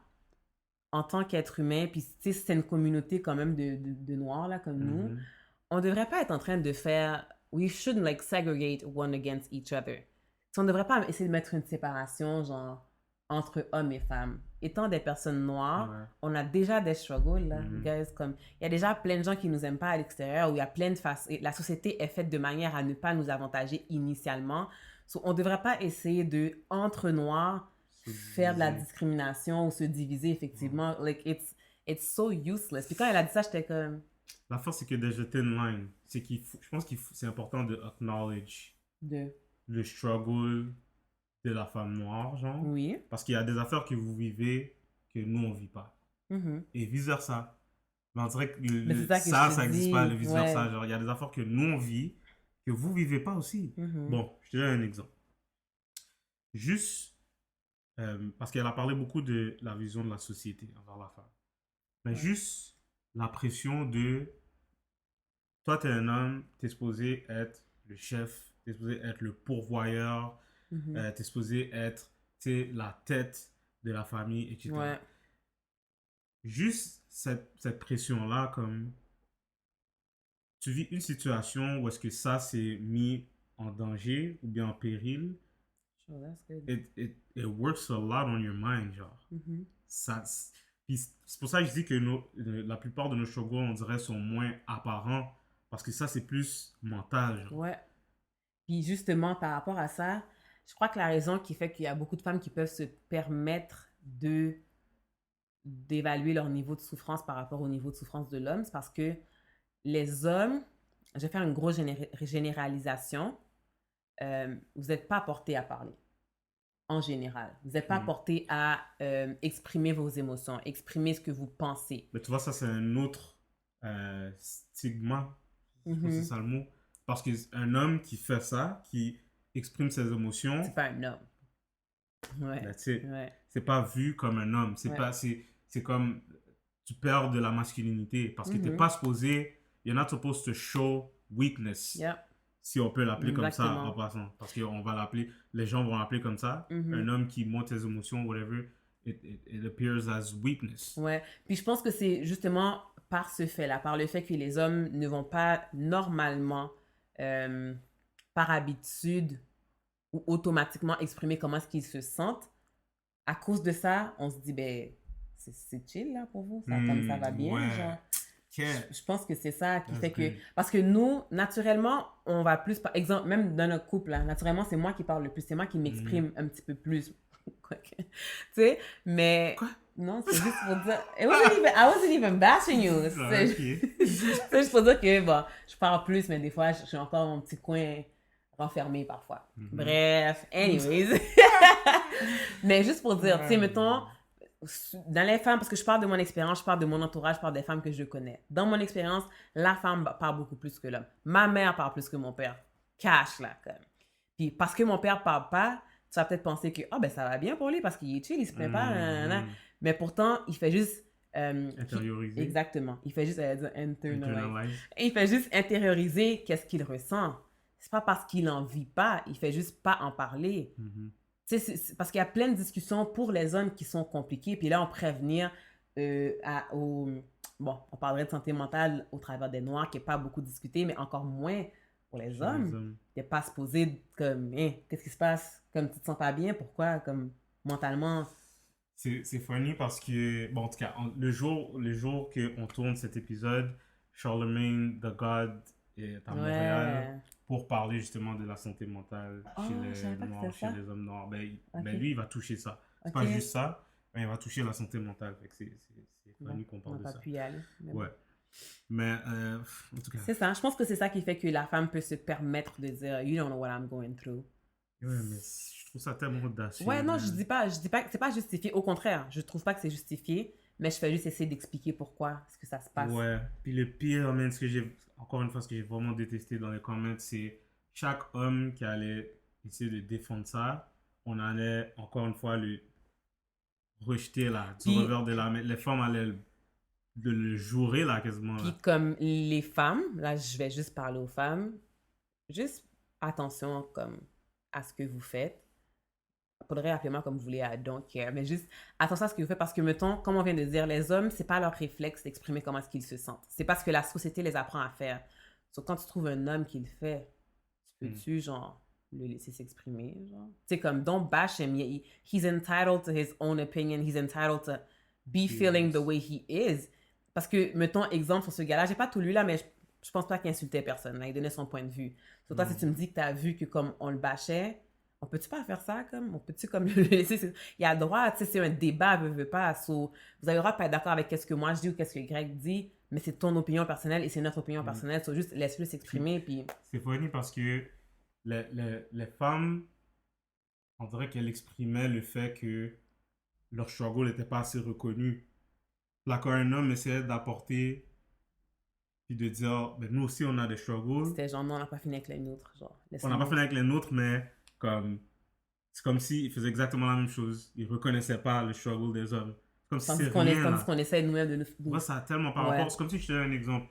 B: en tant qu'être humain, puis tu sais, c'est une communauté quand même de noirs, là, comme nous,
A: Mhm.
B: on devrait pas être en train de faire, we shouldn't like segregate one against each other. Si on devrait pas essayer de mettre une séparation, genre, entre hommes et femmes. Étant des personnes noires,
A: Ouais.
B: on a déjà des struggles, là,
A: Mhm.
B: guys, comme, il y a déjà plein de gens qui nous aiment pas à l'extérieur, où il y a plein de faces, la société est faite de manière à ne pas nous avantager initialement. So, on devrait pas essayer de, entre noirs, faire de la discrimination ou se diviser, effectivement. Like, it's so useless. Puis quand elle a dit ça, j'étais comme...
A: L'affaire, c'est que there's a thin line. C'est je pense c'est important de acknowledge le struggle de la femme noire, genre.
B: Oui.
A: Parce qu'il y a des affaires que vous vivez que nous, on vit pas. Et vice-versa. Mais on dirait que ça n'existe pas, le vice-versa. Genre, il y a des affaires que nous, on vit, que vous vivez pas aussi. Bon, je te donne un exemple. Juste, parce qu'elle a parlé beaucoup de la vision de la société envers la femme. Mais juste la pression de... Toi, t'es un homme, t'es supposé être le chef, t'es supposé être le pourvoyeur, t'es supposé être, la tête de la famille, etc.
B: Ouais.
A: Juste cette pression-là, comme... Tu vis une situation où est-ce que ça s'est mis en danger ou bien en péril.
B: Sure, that's good.
A: It works a lot on your mind, genre. Puis c'est pour ça que je dis que la plupart de nos struggles, on dirait, sont moins apparents. Parce que ça, c'est plus mental, genre.
B: Ouais. Puis justement, par rapport à ça, je crois que la raison qui fait qu'il y a beaucoup de femmes qui peuvent se permettre d'évaluer leur niveau de souffrance par rapport au niveau de souffrance de l'homme, c'est parce que les hommes, je vais faire une grosse généralisation, vous n'êtes pas portés à parler, en général. Vous n'êtes pas portés à exprimer vos émotions, exprimer ce que vous pensez.
A: Mais tu vois, ça, c'est un autre stigma. Je pense que c'est ça le mot. Parce qu'un homme qui fait ça, qui exprime ses émotions...
B: C'est pas un homme. Ouais.
A: Ouais. C'est pas vu comme un homme. C'est comme... Tu perds de la masculinité. Parce que t'es pas supposé... You're not supposed to show weakness.
B: Yep.
A: Si on peut l'appeler comme ça en passant. Parce qu'on va l'appeler... Les gens vont l'appeler comme ça. Un homme qui montre ses émotions, whatever, it appears as weakness.
B: Ouais. Puis je pense que c'est justement... par ce fait-là, par le fait que les hommes ne vont pas normalement, par habitude ou automatiquement exprimer comment est-ce qu'ils se sentent, à cause de ça, on se dit, ben, c'est chill là pour vous, ça, comme ça va bien, genre. Je pense que c'est ça qui fait que... Parce que nous, naturellement, on va plus... Par exemple, même dans notre couple, là, naturellement, c'est moi qui parle le plus, c'est moi qui m'exprime un petit peu plus. Tu sais, mais...
A: Quoi?
B: Non, c'est juste pour dire... I wasn't even bashing you. C'est juste pour dire que, bon, je parle plus, mais des fois, je suis encore mon petit coin renfermé parfois. Bref, anyways. Mais juste pour dire, tu sais, mettons, dans les femmes, parce que je parle de mon expérience, je parle de mon entourage, je parle des femmes que je connais. Dans mon expérience, la femme parle beaucoup plus que l'homme. Ma mère parle plus que mon père. Cash, là, quand même. Puis parce que mon père parle pas, tu vas peut-être penser que, ben ça va bien pour lui parce qu'il est chill, il se plaint pas, mais pourtant, il fait juste...
A: intérioriser.
B: Exactement. Il fait juste, internalize. Il fait juste intérioriser qu'est-ce qu'il ressent. C'est pas parce qu'il en vit pas, il fait juste pas en parler. C'est parce qu'il y a plein de discussions pour les hommes qui sont compliquées, puis là, on pourrait venir bon, on parlerait de santé mentale au travers des Noirs, qui n'est pas beaucoup discuté, mais encore moins pour les hommes. Tu n'es pas supposé comme, qu'est-ce qui se passe? Comme tu te sens pas bien, pourquoi? Comme mentalement...
A: C'est funny parce que, bon, en tout cas, le jour qu'on tourne cet épisode, Charlemagne the God est à Montréal pour parler justement de la santé mentale chez les Noirs, chez les hommes noirs. Ben, lui, il va toucher ça. C'est pas juste ça, mais il va toucher la santé mentale. C'est funny qu'on parle de ça.
B: On n'a pas pu y aller.
A: Mais en tout cas...
B: C'est ça. Je pense que c'est ça qui fait que la femme peut se permettre de dire « You don't know what I'm going through ».
A: Ouais, mais je trouve ça tellement audacieux.
B: Ouais, non, je dis pas que c'est pas justifié. Au contraire, je trouve pas que c'est justifié, mais je fais juste essayer d'expliquer pourquoi est-ce que ça se passe.
A: Ouais, puis le pire, même, encore une fois, ce que j'ai vraiment détesté dans les comments, c'est chaque homme qui allait essayer de défendre ça, on allait, encore une fois, le rejeter, là, du revers de la main. Les femmes allaient le jurer, là, quasiment.
B: Puis comme les femmes, là, je vais juste parler aux femmes, juste attention, comme... à ce que vous faites. Il faudrait appeler moi comme vous voulez, I don't care. Mais juste, attention à ce que vous faites parce que, mettons, comme on vient de dire, les hommes, c'est pas leur réflexe d'exprimer comment est-ce qu'ils se sentent. C'est parce que la société les apprend à faire. Sauf quand tu trouves un homme qui le fait, tu peux-tu, genre, le laisser s'exprimer, genre? Tu sais, comme, don't bash him. He's entitled to his own opinion. He's entitled to be feeling the way he is. Parce que, mettons, exemple sur ce gars-là, j'ai pas tout lu là, mais je pense pas qu'il insultait personne. Là, il donnait son point de vue. Sur toi, si tu me dis que tu as vu que comme on le bâchait, on peut-tu pas faire ça, comme, on peut-tu comme le laisser, il a le droit, tu sais, c'est un débat, veut pas, so, vous avez le droit de pas être d'accord avec qu'est-ce que moi je dis ou qu'est-ce que Greg dit, mais c'est ton opinion personnelle et c'est notre opinion personnelle, so juste laisse-le s'exprimer, puis...
A: C'est funny parce que les femmes, on dirait qu'elles exprimaient le fait que leur struggle n'était pas assez reconnu. Là, quand un homme essayait d'apporter, puis de dire, ben, nous aussi, on a des struggles.
B: C'était genre, non, on n'a pas fini avec les nôtres, genre.
A: On n'a pas fini avec les nôtres, mais comme, c'est comme s'ils faisaient exactement la même chose. Ils reconnaissaient pas le struggle des hommes. Comme si c'est rien,
B: Tandis qu'on essaie nous-mêmes de nous...
A: Moi, ça a tellement par rapport. C'est comme si je te donne un exemple.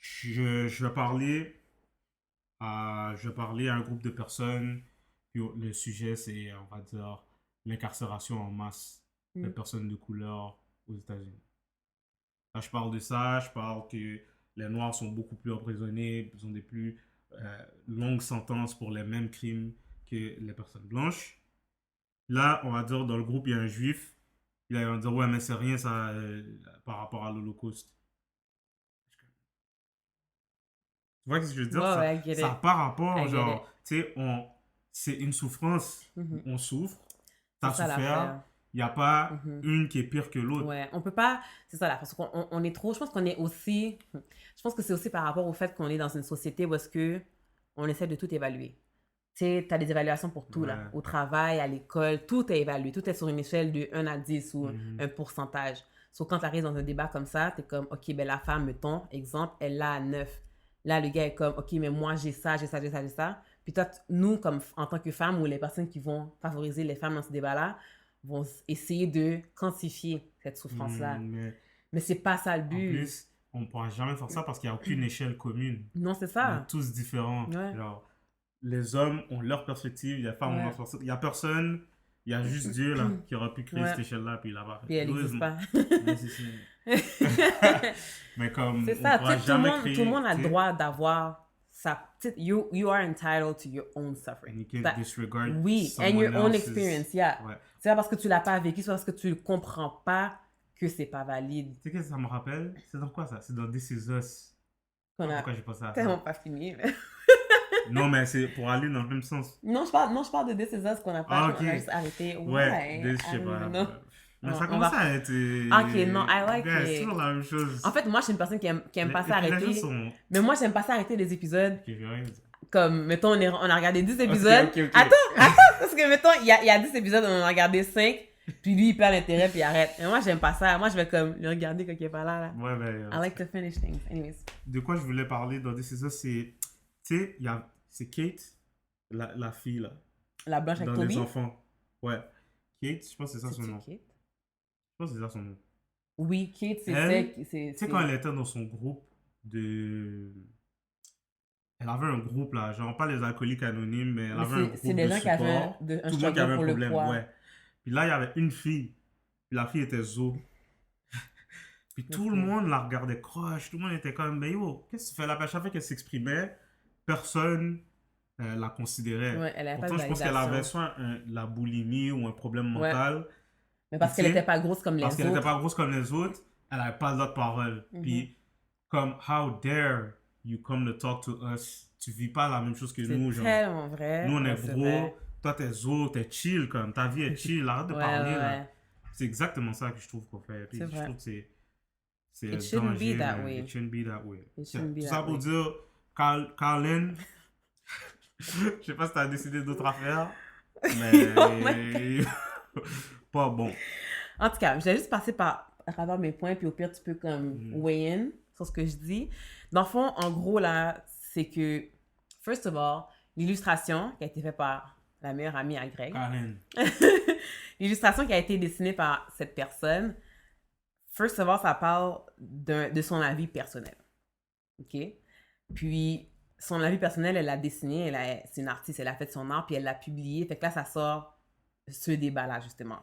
A: Je parlais à un groupe de personnes, puis le sujet, c'est, on va dire, l'incarcération en masse de personnes de couleur aux États-Unis. Là, je parle de ça, je parle que les Noirs sont beaucoup plus emprisonnés, ils ont des plus longues sentences pour les mêmes crimes que les personnes blanches. Là, on va dire, dans le groupe, il y a un juif, il va dire, ouais, mais c'est rien ça par rapport à l'Holocauste. Tu vois ce que je veux dire? Ça n'a pas rapport, genre, tu sais, c'est une souffrance, on souffre, t'as souffert, il n'y a pas une qui est pire que l'autre.
B: Ouais, on peut pas, c'est ça là, parce qu'on est trop, je pense qu'on est aussi, je pense que c'est aussi par rapport au fait qu'on est dans une société où est-ce que on essaie de tout évaluer. Tu sais, t'as des évaluations pour tout là, au travail, à l'école, tout est évalué, tout est sur une échelle de 1 à 10 ou un pourcentage. Sauf quand tu arrives dans un débat comme ça, t'es comme, ok, ben la femme, mettons, exemple, elle l'a à 9. Là, le gars est comme, ok, mais moi, j'ai ça. Puis toi, nous, comme en tant que femmes, ou les personnes qui vont favoriser les femmes dans ce débat-là, vont essayer de quantifier cette souffrance-là. Mais c'est pas ça le but.
A: En plus, on ne pourra jamais faire ça parce qu'il n'y a aucune échelle commune.
B: Non, c'est ça.
A: On est tous différents. Genre, les hommes ont leur perspective, les femmes ont leur perspective. Il n'y a personne, il y a juste Dieu là, qui aurait pu créer cette échelle-là, puis il l'a pas fait.
B: Puis elle n'existe pas.
A: Mais comme,
B: c'est ça, tout le monde a le droit d'avoir ça. You are entitled to your own suffering.
A: You can't disregard
B: and your own experience, C'est pas parce que tu l'as pas vécu, c'est parce que tu le comprends pas que c'est pas valide.
A: Tu sais qu'est-ce que ça me rappelle? C'est dans quoi ça? C'est dans This Is Us. Pourquoi j'ai pensé à ça?
B: Tellement pas fini.
A: Non, mais c'est pour aller dans le même sens.
B: Non, je parle de This Is Us qu'on a pas on a juste arrêté.
A: Ouais, je sais pas. Mais ça commence à être...
B: Ok, non, I like it.
A: C'est toujours la même chose.
B: En fait, moi, je suis une personne qui aime pas s'arrêter. Mais moi, j'aime pas s'arrêter des épisodes. Comme, mettons, on a regardé 10 épisodes. Okay. Attends, parce que, mettons, il y a 10 épisodes, on en a regardé 5. Puis lui, il perd l'intérêt, puis il arrête. Et moi, j'aime pas ça. Moi, je vais comme le regarder quand il est pas là.
A: Ouais, ben...
B: I like to finish things. Anyways.
A: De quoi je voulais parler dans This Is Us, c'est... Tu sais, c'est Kate, la fille, là.
B: La blanche avec Toby?
A: Dans Les Enfants. Ouais. Kate, je pense que c'est ça son nom.
B: Kate?
A: Je pense que c'est ça son nom.
B: Oui, Kate, c'est
A: tu sais, quand elle était dans son groupe de... Elle avait un groupe, là, genre pas les alcooliques anonymes, mais elle avait un groupe de support. C'est des gens qui avaient un struggle pour le poids. Ouais. Puis là, il y avait une fille. Puis la fille était Zo. Puis tout le monde la regardait croche. Tout le monde était comme, ben yo, qu'est-ce que tu fais là? À chaque fois qu'elle s'exprimait, personne la considérait.
B: Ouais, elle avait
A: Pourtant, je pense qu'elle avait soit la boulimie ou un problème mental.
B: Ouais. Mais parce qu'elle n'était pas grosse comme les autres.
A: Parce qu'elle n'était pas grosse comme les autres, elle n'avait pas d'autres paroles. Puis, comme, how dare you come to talk to us? Tu vis pas la même chose que nous, genre.
B: C'est tellement vrai.
A: Nous, on est gros. Vrai. Toi, t'es zo, t'es chill, comme. Ta vie est chill. Arrête de parler, là. C'est exactement ça que je trouve qu'on fait. Puis, je trouve que c'est
B: It shouldn't be that way.
A: It shouldn't be that way.
B: Tout
A: ça pour dire, Carlin, je sais pas si t'as décidé d'autres affaires, mais pas bon.
B: En tout cas, je vais juste passer à travers mes points, puis au pire, tu peux comme weigh in sur ce que je dis. Dans le fond, en gros, là, c'est que, first of all, l'illustration qui a été faite par la meilleure amie à Greg. L'illustration qui a été dessinée par cette personne, first of all, ça parle de son avis personnel. OK? Puis, son avis personnel, elle l'a dessiné, c'est une artiste, elle a fait son art, puis elle l'a publié. Fait que là, ça sort ce débat-là, justement.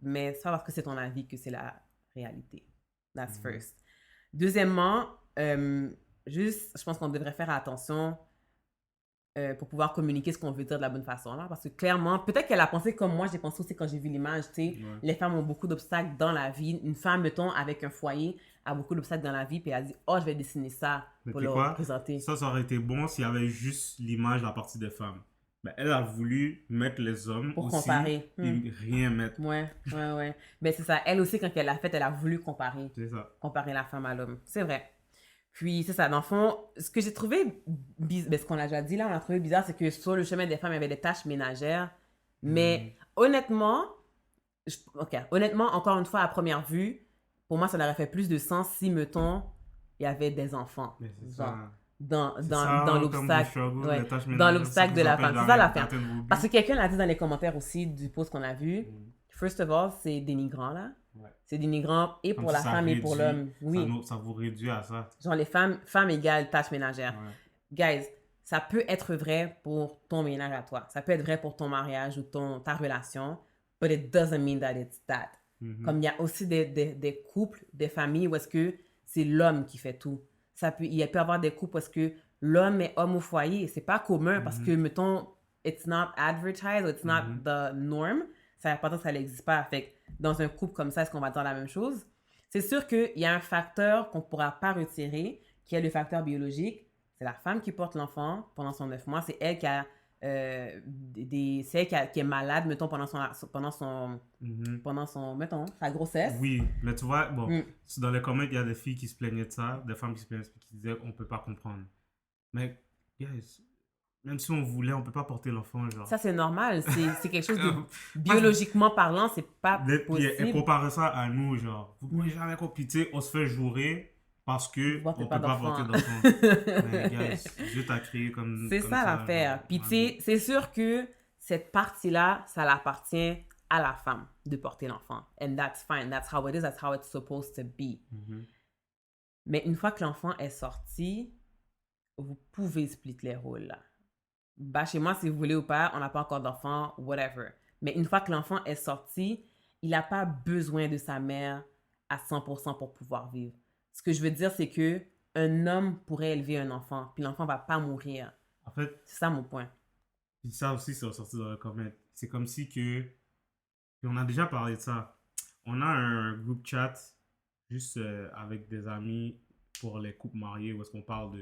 B: Mais c'est pas parce que c'est ton avis que c'est la réalité. That's first. Deuxièmement, je pense qu'on devrait faire attention pour pouvoir communiquer ce qu'on veut dire de la bonne façon. Là, parce que clairement, peut-être qu'elle a pensé comme moi, j'ai pensé aussi quand j'ai vu l'image, tu sais, les femmes ont beaucoup d'obstacles dans la vie. Une femme, mettons, avec un foyer, a beaucoup d'obstacles dans la vie, puis elle a dit, oh, je vais dessiner ça pour le représenter.
A: Ça aurait été bon s'il y avait juste l'image à partir des femmes. Ben, elle a voulu mettre les hommes
B: Pour
A: aussi
B: comparer.
A: et rien mettre.
B: Ouais. Ben, c'est ça. Elle aussi, quand elle l'a fait, elle a voulu comparer.
A: C'est ça.
B: Comparer la femme à l'homme. C'est vrai. Puis, c'est ça. Dans le fond, ce que j'ai trouvé ben, ce qu'on a déjà dit là, on a trouvé bizarre, c'est que sur le chemin des femmes, il y avait des tâches ménagères. Mais honnêtement, honnêtement, encore une fois, à première vue, pour moi, ça aurait fait plus de sens si, mettons, il y avait des enfants.
A: Mais c'est
B: Genre,
A: ça.
B: dans
A: Comme
B: l'obstacle.
A: vous struggle,
B: Ouais,
A: les tâches
B: dans
A: ménagères,
B: l'obstacle
A: ça
B: de
A: vous
B: la
A: empêche
B: femme. C'est ça l'affaire.
A: d'atteindre vos buts.
B: Parce que quelqu'un l'a dit dans les commentaires aussi du post qu'on a vu. First of all, c'est dénigrant, là.
A: Ouais.
B: C'est dénigrant et
A: Comme
B: pour
A: si
B: la
A: ça
B: femme et pour
A: réduit-
B: l'homme. Oui.
A: Ça vous réduit à ça.
B: Genre les femmes égales tâches ménagères.
A: Ouais.
B: Guys, ça peut être vrai pour ton ménage à toi. Ça peut être vrai pour ton mariage ou ta relation. But it doesn't mean that it's that. Comme il y a aussi des couples, des familles où est-ce que c'est l'homme qui fait tout. Il peut y avoir des couples où est-ce que l'homme est homme au foyer. C'est pas commun parce que, mettons, it's not advertised or it's not the norm. Ça veut pas dire que ça n'existe pas. Fait que dans un couple comme ça, est-ce qu'on va dire la même chose? C'est sûr qu'il y a un facteur qu'on ne pourra pas retirer, qui est le facteur biologique. C'est la femme qui porte l'enfant pendant son 9 mois. C'est elle qui a c'est elle qui est malade, mettons, pendant mettons, sa grossesse.
A: Oui, mais tu vois, bon, dans les commentaires, il y a des filles qui se plaignaient de ça, des femmes qui se plaignaient, qui disaient qu'on ne peut pas comprendre. Mais, guys, même si on voulait, on ne peut pas porter l'enfant, genre.
B: Ça, c'est normal. C'est quelque chose de biologiquement parlant, c'est pas possible.
A: Et comparer ça à nous, genre, vous pouvez jamais compiter, on se fait jouer parce que on peut pas porter d'enfant. Mais, guys, Dieu t'a créé comme
B: c'est ça l'affaire. Puis, tu sais, c'est sûr que cette partie-là, ça l'appartient à la femme de porter l'enfant. And that's fine. That's how it is. That's how it's supposed to be. Mais une fois que l'enfant est sorti, vous pouvez split les rôles, là. Chez-moi si vous voulez ou pas, on n'a pas encore d'enfant, whatever. Mais une fois que l'enfant est sorti, il n'a pas besoin de sa mère à 100% pour pouvoir vivre. Ce que je veux dire, c'est que un homme pourrait élever un enfant, puis l'enfant ne va pas mourir.
A: En fait,
B: c'est ça mon point.
A: Puis ça aussi, c'est ressorti dans le comment. C'est comme si que... Puis on a déjà parlé de ça. On a un groupe chat juste avec des amis pour les couples mariés où est-ce qu'on parle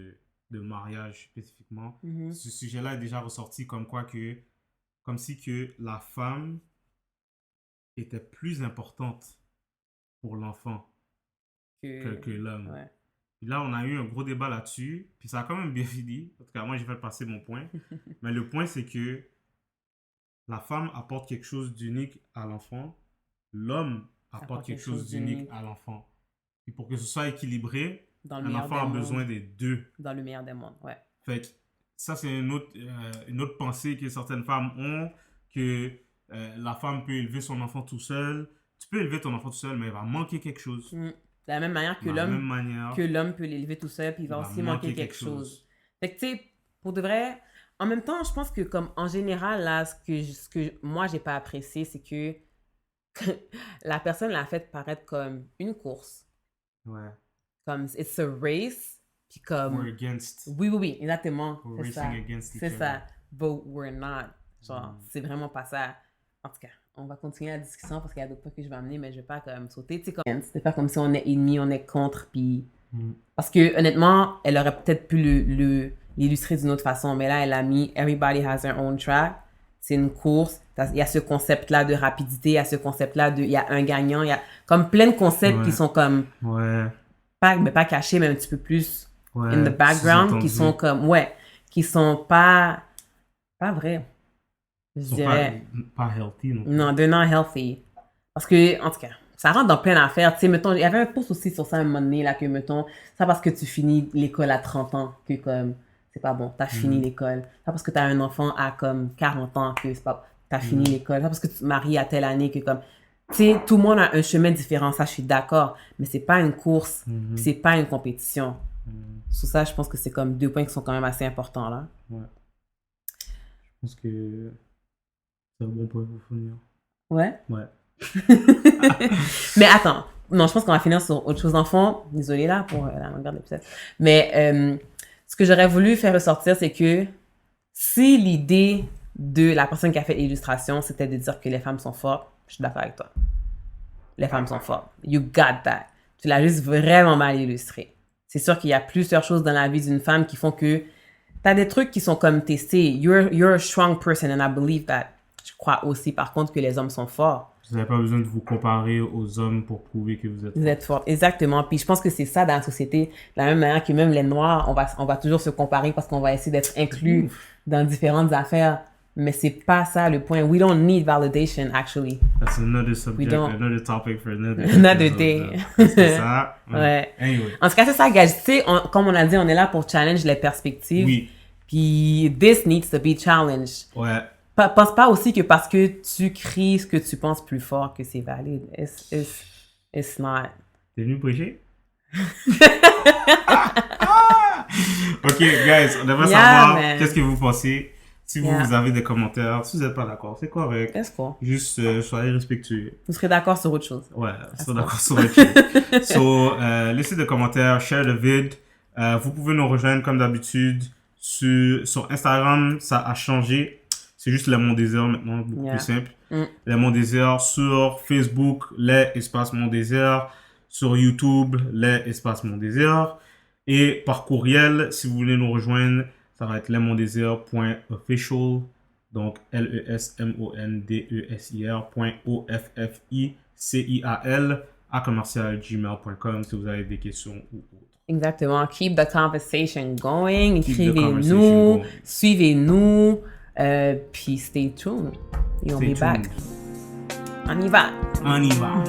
A: de mariage spécifiquement. Ce sujet-là est déjà ressorti comme quoi que... Comme si que la femme était plus importante pour l'enfant que l'homme.
B: Ouais.
A: Puis là, on a eu un gros débat là-dessus. Puis ça a quand même bien fini. En tout cas, moi, j'ai fait passer mon point. Mais le point, c'est que la femme apporte quelque chose d'unique à l'enfant. L'homme apporte quelque chose d'unique à l'enfant. Et pour que ce soit équilibré, un enfant a besoin des deux.
B: Dans le meilleur des mondes, ouais.
A: Fait que ça, c'est une autre pensée que certaines femmes ont, que la femme peut élever son enfant tout seul. Tu peux élever ton enfant tout seul, mais il va manquer quelque chose.
B: De la même manière que l'homme peut l'élever tout seul, puis il va aussi manquer quelque chose. Fait que, tu sais, pour de vrai, en même temps, je pense que, comme en général, là, ce que moi, j'ai pas apprécié, c'est que la personne l'a fait paraître comme une course.
A: Ouais.
B: Comme, it's a race, puis comme...
A: We're against.
B: Oui, exactement.
A: We're racing against each
B: c'est
A: other.
B: ça. But we're not. Genre, c'est vraiment pas ça. En tout cas, on va continuer la discussion parce qu'il y a d'autres points que je vais amener, mais je vais pas comme sauter. Tu sais, comme... C'est pas comme si on est ennemis, on est contre, puis... Parce que, honnêtement, elle aurait peut-être pu l'illustrer d'une autre façon, mais là, elle a mis « Everybody has their own track ». C'est une course. Il y a ce concept-là de rapidité, il y a ce concept-là de... Il y a un gagnant, il y a comme plein de concepts qui sont comme...
A: Ouais.
B: Pas cachés, mais un petit peu plus in the background, qui sont comme... Ouais, qui sont pas vrais. Je dirais...
A: Pas healthy, non.
B: Non, they're not healthy. Parce que, en tout cas, ça rentre dans plein d'affaires. Tu sais, mettons, il y avait un post aussi sur ça un moment donné, là, que, mettons, ça parce que tu finis l'école à 30 ans, que, comme, c'est pas bon, t'as fini l'école. Ça parce que t'as un enfant à, comme, 40 ans, que c'est pas... T'as fini l'école. Ça parce que tu te maries à telle année, que, comme... Tu sais, tout le monde a un chemin différent, ça, je suis d'accord. Mais c'est pas une course, c'est pas une compétition. Sur ça, je pense que c'est comme 2 points qui sont quand même assez importants, là.
A: Ouais. Je pense que c'est un bon point pour finir.
B: Ouais?
A: Ouais.
B: Mais attends, non, je pense qu'on va finir sur autre chose d'enfant. Désolée là pour la longueur de l'épisode. Mais ce que j'aurais voulu faire ressortir, c'est que si l'idée de la personne qui a fait l'illustration, c'était de dire que les femmes sont fortes, je suis d'accord avec toi. Les femmes sont fortes. You got that. Tu l'as juste vraiment mal illustré. C'est sûr qu'il y a plusieurs choses dans la vie d'une femme qui font que T'as des trucs qui sont comme testés. You're a strong person and I believe that. Je crois aussi, par contre, que les hommes sont forts.
A: Vous n'avez pas besoin de vous comparer aux hommes pour prouver que vous êtes
B: Vous êtes forts, exactement. Puis je pense que c'est ça dans la société. De la même manière que même les Noirs, on va toujours se comparer parce qu'on va essayer d'être inclus dans différentes affaires. Mais c'est pas ça le point. We don't need validation, actually.
A: That's another subject,
B: don't.
A: another topic for another
B: day.
A: C'est ça.
B: Ouais.
A: Anyway.
B: En tout cas, c'est ça, guys. Tu sais, comme on a dit, on est là pour challenge les perspectives.
A: Oui.
B: Puis, this needs to be challenged.
A: Ouais.
B: Pense pas aussi que parce que tu cries ce que tu penses plus fort que c'est valide. It's not.
A: T'es venu prêcher? Ok, guys, on devrait savoir
B: man.
A: qu'est-ce que vous pensez. Si vous,
B: Yeah.
A: vous avez des commentaires, si vous n'êtes pas d'accord, c'est correct.
B: Est-ce quoi?
A: Juste soyez respectueux.
B: Vous serez d'accord sur autre chose.
A: Ouais, soyez d'accord sur autre chose. So, laissez des commentaires, share le vid. Vous pouvez nous rejoindre comme d'habitude sur Instagram. Ça a changé. C'est juste les Mon Désert maintenant, beaucoup plus simple. Les Mon Désert sur Facebook, les espaces Mon Désert. Sur YouTube, les espaces Mon Désert. Et par courriel, si vous voulez nous rejoindre, ça va être lesmondésir.official. Donc lesmondésir.official@commercialgmail.com si vous avez des questions ou autres.
B: Exactement. Keep the conversation going.
A: Keep the
B: Écrivez-nous.
A: conversation going.
B: Suivez-nous. Puis stay tuned. Et on
A: Stay
B: be back.
A: tuned.
B: On y va.
A: On y va.